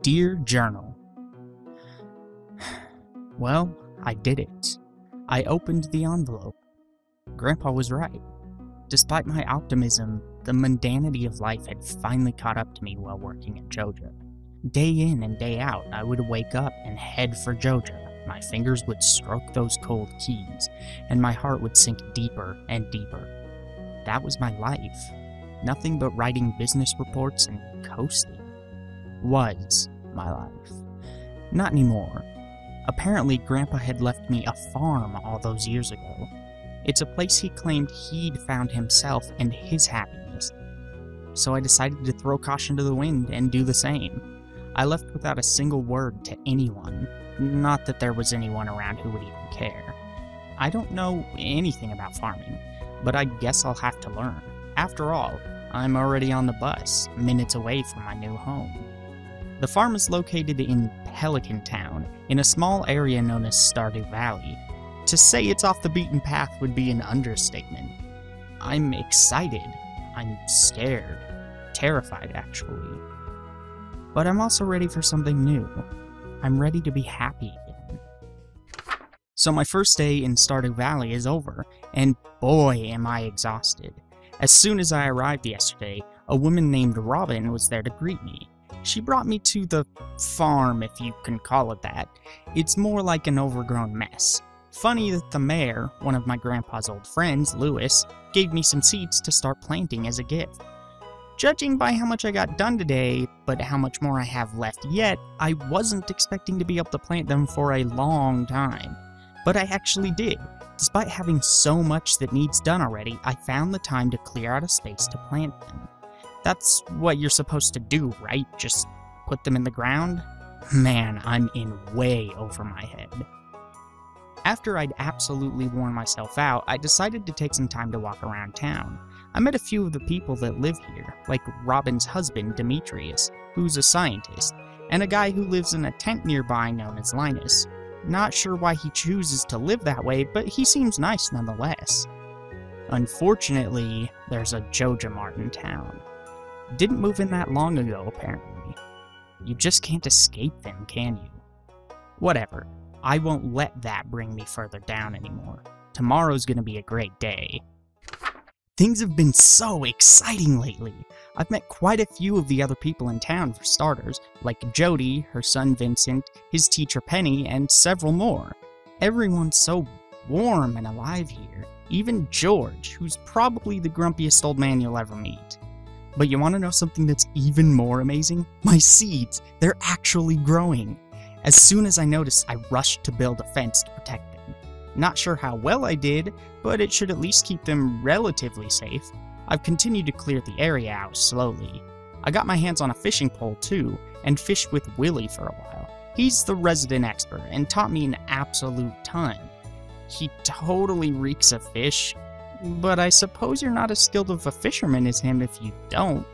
Dear Journal. Well, I did it. I opened the envelope. Grandpa was right. Despite my optimism, the mundanity of life had finally caught up to me while working at Joja. Day in and day out, I would wake up and head for Joja. My fingers would stroke those cold keys, and my heart would sink deeper and deeper. That was my life. Nothing but writing business reports and coasting. Was my life. Not anymore. Apparently, Grandpa had left me a farm all those years ago. It's a place he claimed he'd found himself and his happiness. So I decided to throw caution to the wind and do the same. I left without a single word to anyone. Not that there was anyone around who would even care. I don't know anything about farming, but I guess I'll have to learn. After all, I'm already on the bus, minutes away from my new home. The farm is located in Pelican Town, in a small area known as Stardew Valley. To say it's off the beaten path would be an understatement. I'm excited. I'm scared. Terrified, actually. But I'm also ready for something new. I'm ready to be happy again. So my first day in Stardew Valley is over, and boy am I exhausted. As soon as I arrived yesterday, a woman named Robin was there to greet me. She brought me to the farm, if you can call it that. It's more like an overgrown mess. Funny that the mayor, one of my grandpa's old friends, Lewis, gave me some seeds to start planting as a gift. Judging by how much I got done today, but how much more I have left yet, I wasn't expecting to be able to plant them for a long time. But I actually did. Despite having so much that needs done already, I found the time to clear out a space to plant them. That's what you're supposed to do, right? Just put them in the ground? Man, I'm in way over my head. After I'd absolutely worn myself out, I decided to take some time to walk around town. I met a few of the people that live here, like Robin's husband, Demetrius, who's a scientist, and a guy who lives in a tent nearby known as Linus. Not sure why he chooses to live that way, but he seems nice nonetheless. Unfortunately, there's a Joja Mart in town. Didn't move in that long ago, apparently. You just can't escape them, can you? Whatever. I won't let that bring me further down anymore. Tomorrow's gonna be a great day. Things have been so exciting lately. I've met quite a few of the other people in town for starters, like Jody, her son Vincent, his teacher Penny, and several more. Everyone's so warm and alive here. Even George, who's probably the grumpiest old man you'll ever meet. But you want to know something that's even more amazing? My seeds! They're actually growing! As soon as I noticed, I rushed to build a fence to protect them. Not sure how well I did, but it should at least keep them relatively safe. I've continued to clear the area out slowly. I got my hands on a fishing pole too, and fished with Willie for a while. He's the resident expert, and taught me an absolute ton. He totally reeks of fish, but I suppose you're not as skilled of a fisherman as him if you don't.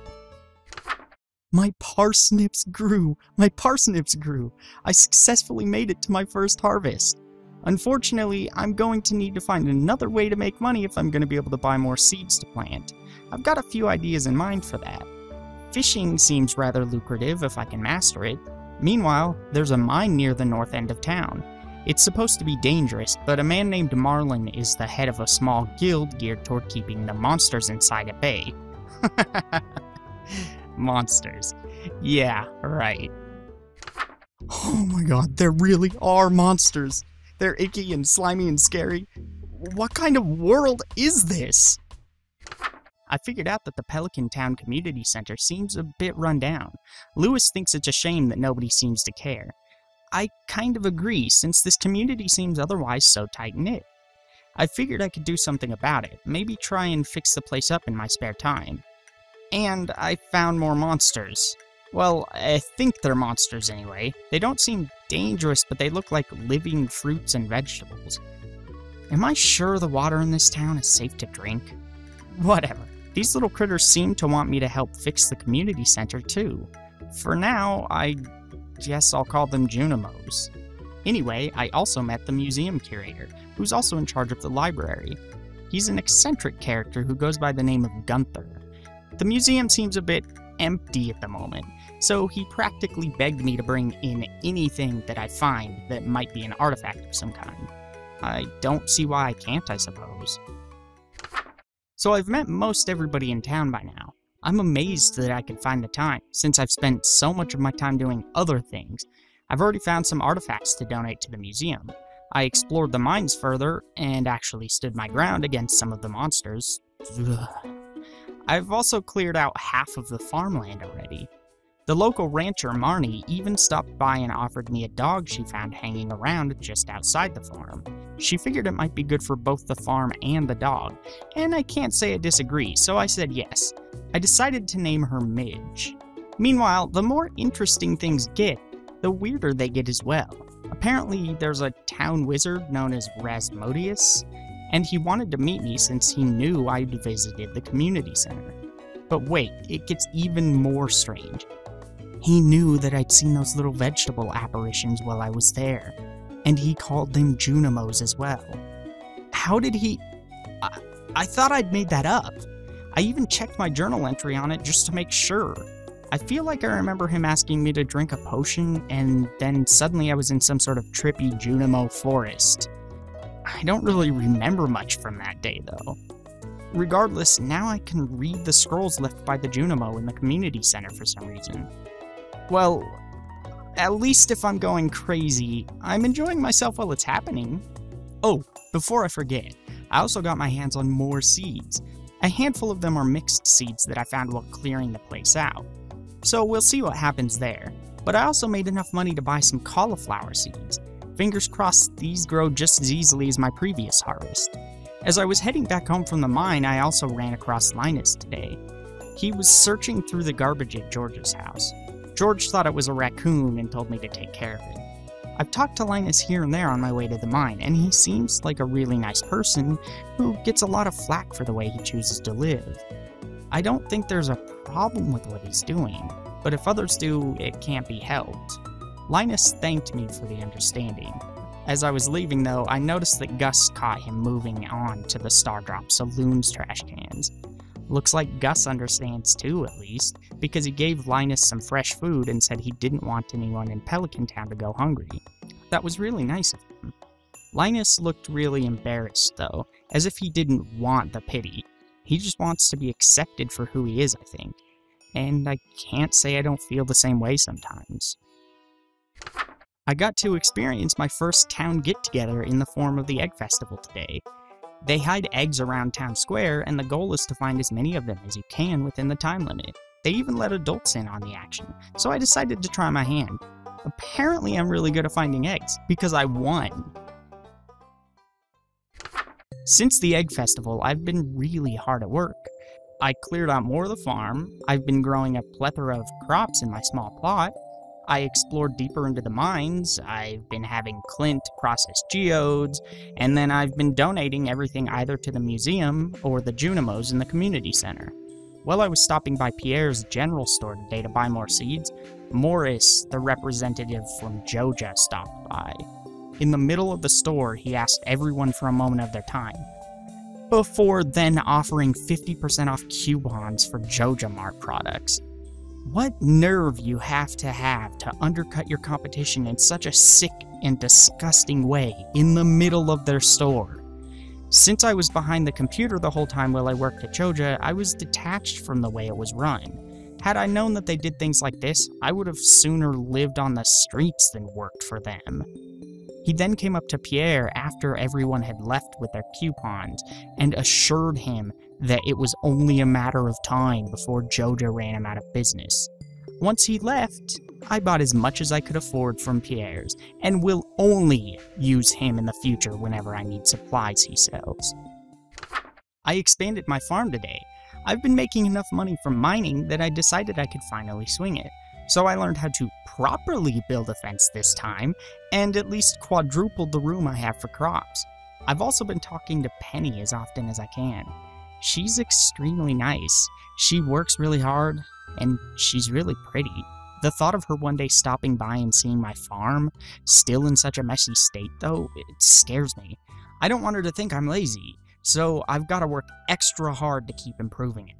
My parsnips grew! My parsnips grew! I successfully made it to my first harvest. Unfortunately, I'm going to need to find another way to make money if I'm going to be able to buy more seeds to plant. I've got a few ideas in mind for that. Fishing seems rather lucrative if I can master it. Meanwhile, there's a mine near the north end of town. It's supposed to be dangerous, but a man named Marlin is the head of a small guild geared toward keeping the monsters inside at bay. Monsters. Yeah, right. Oh my god, there really are monsters! They're icky and slimy and scary. What kind of world is this? I figured out that the Pelican Town Community Center seems a bit run down. Lewis thinks it's a shame that nobody seems to care. I kind of agree, since this community seems otherwise so tight-knit. I figured I could do something about it, maybe try and fix the place up in my spare time. And I found more monsters. Well, I think they're monsters anyway. They don't seem dangerous, but they look like living fruits and vegetables. Am I sure the water in this town is safe to drink? Whatever. These little critters seem to want me to help fix the community center too. For now, I guess I'll call them Junimos. Anyway, I also met the museum curator, who's also in charge of the library. He's an eccentric character who goes by the name of Gunther. The museum seems a bit empty at the moment, so he practically begged me to bring in anything that I find that might be an artifact of some kind. I don't see why I can't, I suppose. So I've met most everybody in town by now. I'm amazed that I can find the time, since I've spent so much of my time doing other things. I've already found some artifacts to donate to the museum. I explored the mines further, and actually stood my ground against some of the monsters. Ugh. I've also cleared out half of the farmland already. The local rancher, Marnie, even stopped by and offered me a dog she found hanging around just outside the farm. She figured it might be good for both the farm and the dog, and I can't say I disagree, so I said yes. I decided to name her Midge. Meanwhile, the more interesting things get, the weirder they get as well. Apparently, there's a town wizard known as Rasmodius, and he wanted to meet me since he knew I'd visited the community center. But wait, it gets even more strange. He knew that I'd seen those little vegetable apparitions while I was there, and he called them Junimos as well. How did he... I thought I'd made that up. I even checked my journal entry on it just to make sure. I feel like I remember him asking me to drink a potion, and then suddenly I was in some sort of trippy Junimo forest. I don't really remember much from that day, though. Regardless, now I can read the scrolls left by the Junimo in the community center for some reason. Well, at least if I'm going crazy, I'm enjoying myself while it's happening. Oh, before I forget, I also got my hands on more seeds. A handful of them are mixed seeds that I found while clearing the place out. So we'll see what happens there. But I also made enough money to buy some cauliflower seeds. Fingers crossed these grow just as easily as my previous harvest. As I was heading back home from the mine, I also ran across Linus today. He was searching through the garbage at George's house. George thought it was a raccoon and told me to take care of it. I've talked to Linus here and there on my way to the mine, and he seems like a really nice person who gets a lot of flack for the way he chooses to live. I don't think there's a problem with what he's doing, but if others do, it can't be helped. Linus thanked me for the understanding. As I was leaving, though, I noticed that Gus caught him moving on to the Stardrop Saloon's trash cans. Looks like Gus understands too, at least, because he gave Linus some fresh food and said he didn't want anyone in Pelican Town to go hungry. That was really nice of him. Linus looked really embarrassed, though, as if he didn't want the pity. He just wants to be accepted for who he is, I think. And I can't say I don't feel the same way sometimes. I got to experience my first town get-together in the form of the Egg Festival today. They hide eggs around town square, and the goal is to find as many of them as you can within the time limit. They even let adults in on the action, so I decided to try my hand. Apparently I'm really good at finding eggs, because I won. Since the Egg Festival, I've been really hard at work. I cleared out more of the farm, I've been growing a plethora of crops in my small plot, I explored deeper into the mines, I've been having Clint process geodes, and then I've been donating everything either to the museum or the Junimos in the community center. While I was stopping by Pierre's general store today to buy more seeds, Morris, the representative from Joja, stopped by. In the middle of the store, he asked everyone for a moment of their time, before then offering 50% off coupons for Joja Mart products. What nerve you have to undercut your competition in such a sick and disgusting way in the middle of their store. Since I was behind the computer the whole time while I worked at Joja, I was detached from the way it was run. Had I known that they did things like this, I would have sooner lived on the streets than worked for them. He then came up to Pierre after everyone had left with their coupons and assured him that it was only a matter of time before Joja ran him out of business. Once he left, I bought as much as I could afford from Pierre's, and will only use him in the future whenever I need supplies he sells. I expanded my farm today. I've been making enough money from mining that I decided I could finally swing it. So I learned how to properly build a fence this time, and at least quadrupled the room I have for crops. I've also been talking to Penny as often as I can. She's extremely nice. She works really hard, and she's really pretty. The thought of her one day stopping by and seeing my farm, still in such a messy state though, it scares me. I don't want her to think I'm lazy, so I've got to work extra hard to keep improving it.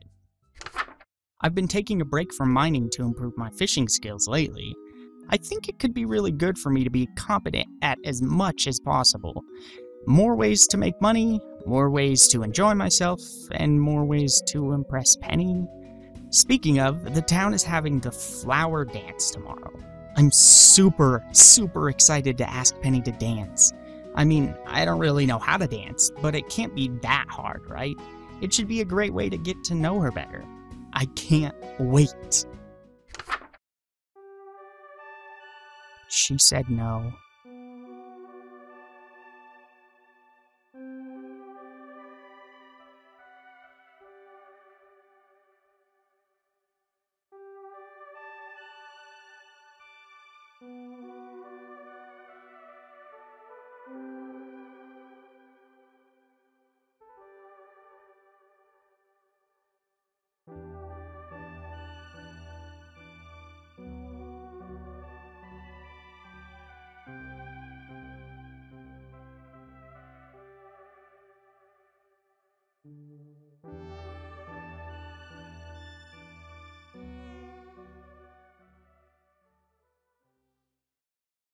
I've been taking a break from mining to improve my fishing skills lately. I think it could be really good for me to be competent at as much as possible. More ways to make money, more ways to enjoy myself, and more ways to impress Penny. Speaking of, the town is having the flower dance tomorrow. I'm super excited to ask Penny to dance. I mean, I don't really know how to dance, but it can't be that hard, right? It should be a great way to get to know her better. I can't wait. She said no.